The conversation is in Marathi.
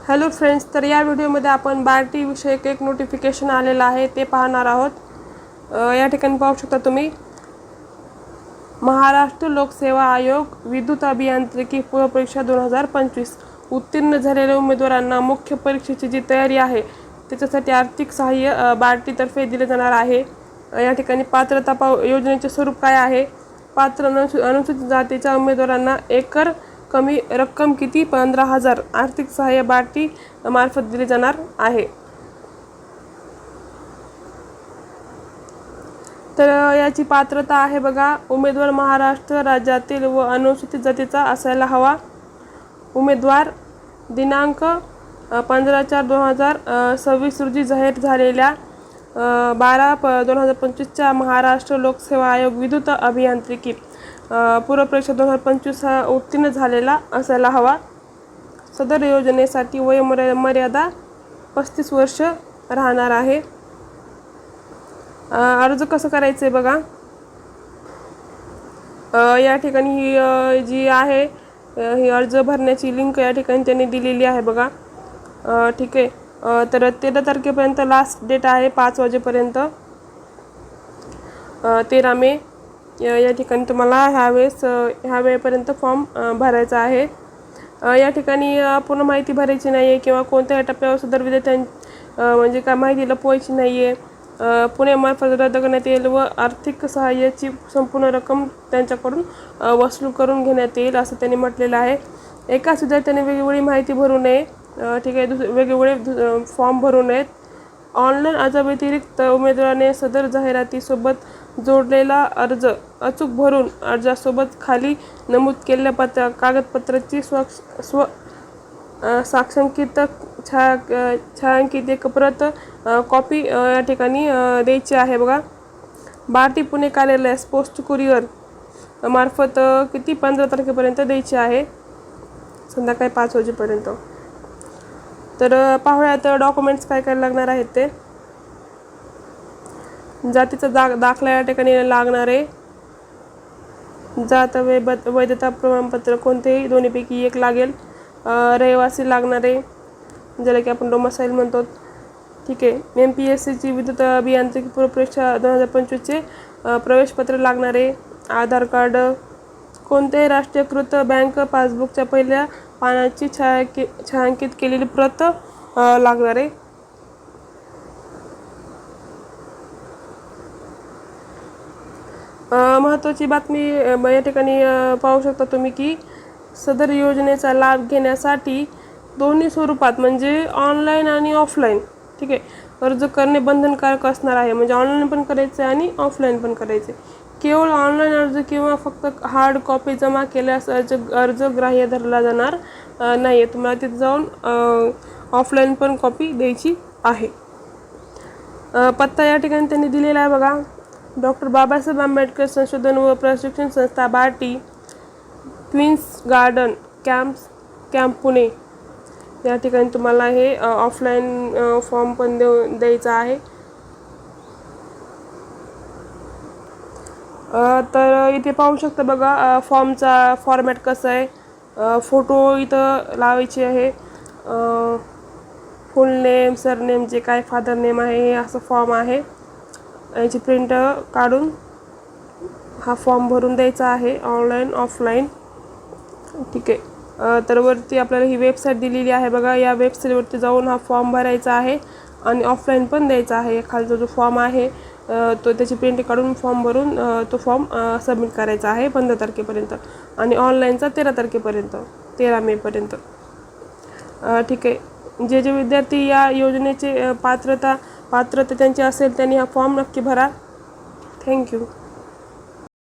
हॅलो फ्रेंड्स, तर या व्हिडिओमध्ये आपण बार्टी विषयक एक नोटिफिकेशन आलेलं आहे ते पाहणार आहोत। या ठिकाणी पाहू शकता तुम्ही महाराष्ट्र लोकसेवा आयोग विद्युत अभियांत्रिकी पूर्वपरीक्षा 2025 उत्तीर्ण झालेल्या उमेदवारांना मुख्य परीक्षेची जी तयारी आहे त्याच्यासाठी आर्थिक सहाय्य बार्टीतर्फे दिले जाणार आहे। या ठिकाणी पात्रता योजनेचे स्वरूप काय आहे, पात्र अनुसूचित जातीच्या उमेदवारांना एकर कमी रक्कम किती 15,000 आर्थिक सहाय्य बार्टी मार्फत दिले जाणार आहे। तर याची पात्रता आहे बघा, उमेदवार महाराष्ट्र राज्यातील व अनुसूचित जातीचा असायला हवा। उमेदवार दिनांक 15/4/2026 रोजी जाहीर झालेल्या 12/2025 महाराष्ट्र लोकसेवा आयोग विद्युत अभियांत्रिकी पूर्वपरीक्षा 2025 उत्तीर्ण झालेला असायला हवा। सदर योजनेसाठी वयोमर्यादा 35 वर्ष राहणार आहे। अर्ज कसं करायचं आहे बघा, या ठिकाणी ही जी आहे ही अर्ज भरण्याची लिंक या ठिकाणी त्यांनी दिलेली आहे बघा। ठीक आहे, तर 13 तारखेपर्यंत लास्ट डेट आहे, 5 वाजेपर्यंत 13 मे या ठिकाणी तुम्हाला ह्या वेळेपर्यंत फॉर्म भरायचा आहे। या ठिकाणी पूर्ण माहिती भरायची नाही आहे किंवा कोणत्याही टप्प्यावर सदर विद्यार्थ्यां म्हणजे काय माहिती लपवायची नाही आहे। पुण्यामार्फत रद्द करण्यात येईल व आर्थिक सहाय्याची संपूर्ण रक्कम त्यांच्याकडून वसूल करून घेण्यात येईल असं त्यांनी म्हटलेलं आहे। एकाच विद्यार्थ्याने वेगवेगळी माहिती भरू नये, ठीक आहे, वेगवेगळे फॉर्म भरू नयेत। ऑनलाईन अर्जाव्यतिरिक्त उमेदवाराने सदर जाहिरातीसोबत जोडलेला अर्ज अचूक भरून अर्जासोबत खाली नमूद केलेल्या कागदपत्राची साक्षांकित छायांकित एक प्रत कॉपी या ठिकाणी द्यायची आहे बघा। बार्टी पुणे कार्यालयास पोस्ट कुरिअर मार्फत किती 15 तारखेपर्यंत द्यायची आहे, संध्याकाळी 5 वाजेपर्यंत। तर पाहूयात डॉक्युमेंट्स काय काय लागणार आहेत ते। जातीचा दाखला या ठिकाणी लागणारे, जात वैधता प्रमाणपत्र कोणतेही दोन्हीपैकी एक लागेल। रहिवासी लागणारे, ज्याला की आपण डोमासाईल म्हणतो, ठीक आहे। MPSCची विद्युत अभियांत्रिकी पूर्वपरीक्षा 2025चे प्रवेशपत्र लागणारे, आधार कार्ड, कोणत्याही राष्ट्रीयकृत बँक पासबुकच्या पहिल्या पानाची छायांकित केलेली प्रत लागणारे। महत्त्वाची बातमी या ठिकाणी पाहू शकता तुम्ही की सदर योजनेचा लाभ घेण्यासाठी दोन्ही स्वरूपात म्हणजे ऑनलाईन आणि ऑफलाईन, ठीक आहे, अर्ज करणे बंधनकारक असणार आहे। म्हणजे ऑनलाईन पण करायचे आणि ऑफलाईन पण करायचे। केवळ ऑनलाईन अर्ज किंवा फक्त हार्ड कॉपी जमा केल्यास अर्ज ग्राह्य धरला जाणार नाही। तुम्हाला तिथे जाऊन ऑफलाईन पण कॉपी द्यायची आहे। पत्ता या ठिकाणी त्यांनी दिलेला आहे बघा, डॉक्टर बाबासाहेब आंबेडकर संशोधन व प्रशिक्षण संस्था BARTI, Queens garden camp Pune या ठिकाणी तुम्हाला हे ऑफलाईन फॉर्म पण द्यायचा आहे। तर इथे पाहू शकता बघा फॉर्मचा फॉर्मॅट कसं आहे। फोटो इथं लावायचे आहे, फुल नेम, सरनेम, जे काय फादर नेम आहे हे असं फॉर्म आहे। याची प्रिंट काढून हा फॉर्म भरून द्यायचा आहे, ऑनलाईन ऑफलाईन, ठीक आहे। तर वरती आपल्याला ही वेबसाईट दिलेली आहे बघा, या वेबसाईटवरती जाऊन हा फॉर्म भरायचा आहे आणि ऑफलाईन पण द्यायचा आहे। खालचा जो फॉर्म आहे तो त्याची प्रिंट काढून फॉर्म भरून तो फॉर्म सबमिट करायचा आहे 15 तारखेपर्यंत आणि ऑनलाईनचा 13 तारखेपर्यंत 13 मेपर्यंत, ठीक आहे। जे जे विद्यार्थी या योजनेचे पात्रता त्यांची असेल त्यांनी हा फॉर्म नक्की भरा। थँक्यू।